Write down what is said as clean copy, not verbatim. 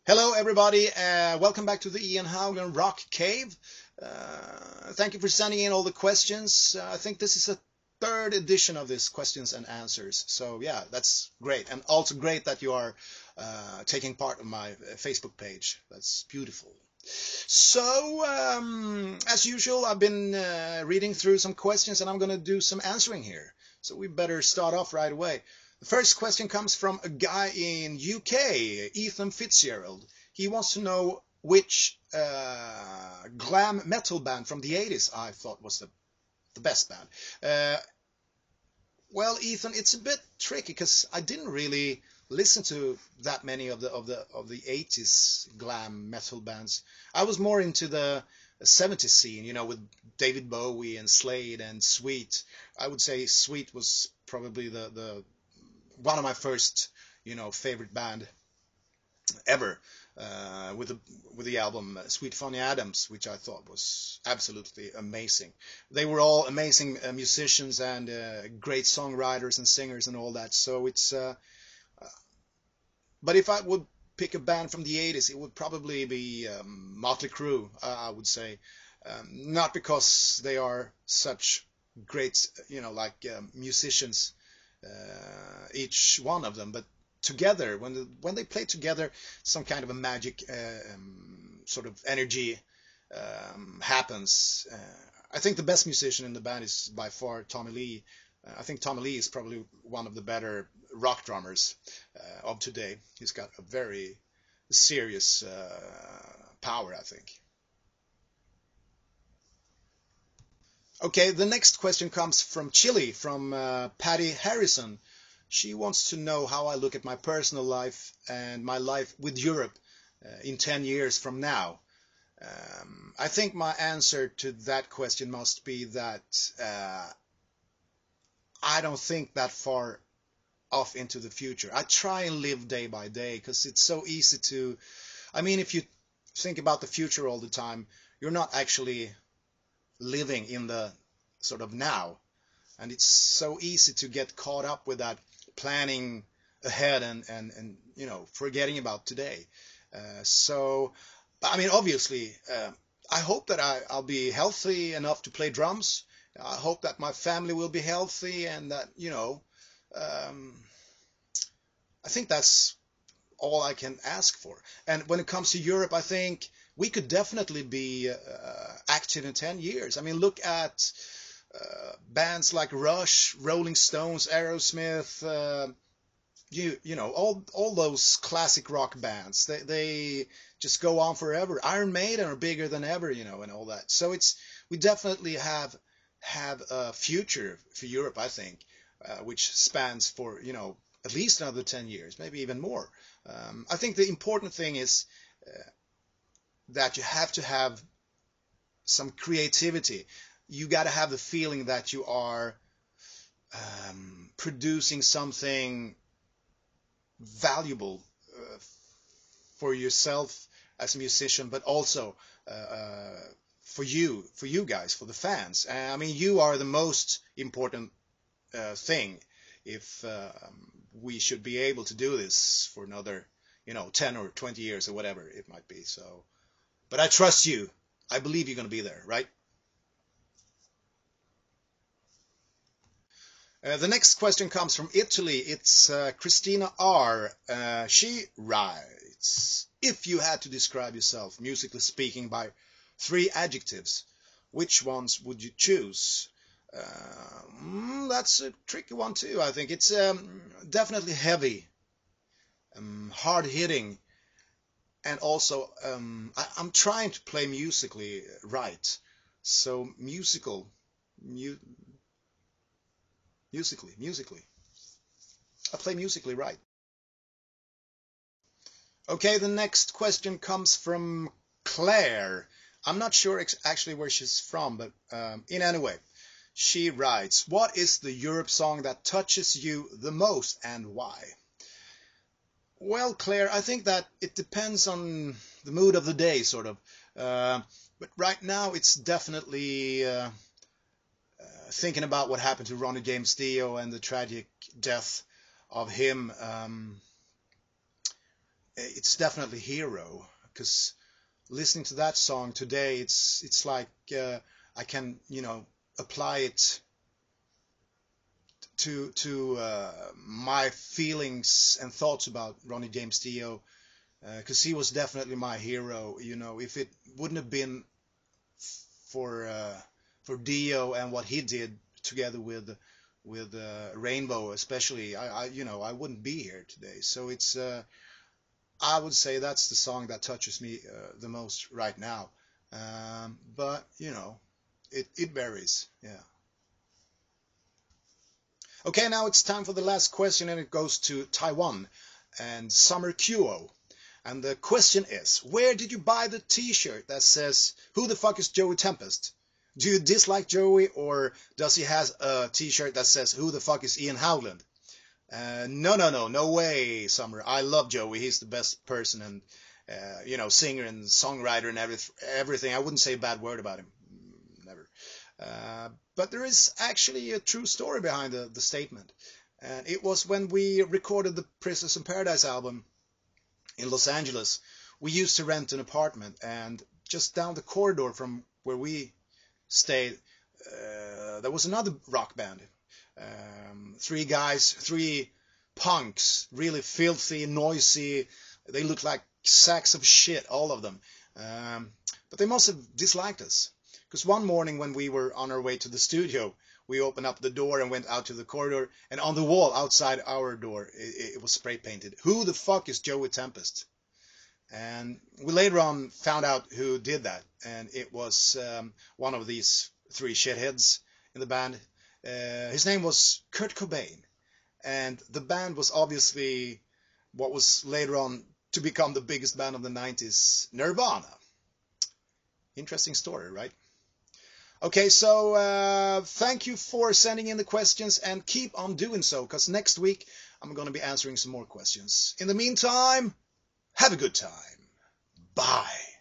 Hello, everybody. Welcome back to the Ian Haugland Rock Cave. Thank you for sending in all the questions. I think this is a third edition of this questions and answers. So yeah, that's great. And also great that you are taking part of my Facebook page. That's beautiful. So, as usual, I've been reading through some questions and I'm going to do some answering here. So we better start off right away. The first question comes from a guy in UK, Ethan Fitzerald. He wants to know which glam metal band from the 80s I thought was the best band. Well, Ethan, it's a bit tricky because I didn't really listen to that many of the 80s glam metal bands. I was more into the 70s scene, with David Bowie and Slade and Sweet. I would say Sweet was probably the one of my first, favorite band ever, with the album Sweet Funny Adams, which I thought was absolutely amazing. They were all amazing musicians and great songwriters and singers and all that. So it's, but if I would pick a band from the 80s, it would probably be Motley Crue, I would say. Not because they are such great, musicians, each one of them, but together, when they play together, some kind of a magic sort of energy happens. I think the best musician in the band is by far Tommy Lee. I think Tommy Lee is probably one of the better rock drummers of today. He's got a very serious power, I think. Okay, the next question comes from Chile, from Pattie Harrison. She wants to know how I look at my personal life and my life with Europe in 10 years from now. I think my answer to that question must be that I don't think that far off into the future. I try and live day by day because it's so easy to... I mean, if you think about the future all the time, you're not actually living in the sort of now, and it's so easy to get caught up with that planning ahead and forgetting about today. So I mean, obviously, I hope that I'll be healthy enough to play drums. I hope that my family will be healthy and that I think that's all I can ask for. And when it comes to Europe, I think we could definitely be active in 10 years. I mean, look at bands like Rush, Rolling Stones, Aerosmith, all those classic rock bands. They just go on forever. Iron Maiden are bigger than ever, and all that. So we definitely have a future for Europe, I think, which spans for at least another 10 years, maybe even more. I think the important thing is that you have to have some creativity. You got to have the feeling that you are producing something valuable for yourself as a musician, but also for you guys, for the fans. I mean, you are the most important thing if we should be able to do this for another 10 or 20 years or whatever it might be. So, but I trust you. I believe you're going to be there, right? The next question comes from Italy. It's Cristina R. She writes, if you had to describe yourself, musically speaking, by 3 adjectives, which ones would you choose? That's a tricky one too, I think. It's definitely heavy, hard-hitting, and also I'm trying to play musically right. So musically. I play musically right. Okay, the next question comes from Claire. I'm not sure actually where she's from, but in any way, she writes, what is the Europe song that touches you the most and why? Well, Claire, I think that it depends on the mood of the day, sort of. But right now, it's definitely thinking about what happened to Ronnie James Dio and the tragic death of him. it's definitely Hero, because listening to that song today, it's like I can, apply it to my feelings and thoughts about Ronnie James Dio, because he was definitely my hero. If it wouldn't have been for Dio and what he did together with Rainbow, especially, I wouldn't be here today. So it's I would say that's the song that touches me the most right now. But it varies. Yeah. Okay, now it's time for the last question, and it goes to Taiwan and Summer Qo. And the question is, where did you buy the t-shirt that says, "Who the fuck is Joey Tempest"? Do you dislike Joey, or does he have a t-shirt that says, "Who the fuck is Ian Haugland"? No way, Summer. I love Joey. He's the best person, and singer and songwriter and everything. I wouldn't say a bad word about him. Never. But there is actually a true story behind the statement. And it was when we recorded the Prisoners in Paradise album in Los Angeles. We used to rent an apartment, and just down the corridor from where we stayed, there was another rock band. Three guys, three punks, really filthy, noisy. They looked like sacks of shit, all of them. But they must have disliked us. Because one morning when we were on our way to the studio, we opened up the door and went out to the corridor, and on the wall outside our door, it was spray painted, "Who the fuck is Joey Tempest?" And we later on found out who did that, and it was one of these three shitheads in the band. His name was Kurt Cobain, and the band was obviously what was later on to become the biggest band of the 90s, Nirvana. Interesting story, right? Okay, so thank you for sending in the questions, and keep on doing so, because next week I'm going to be answering some more questions. In the meantime, have a good time. Bye.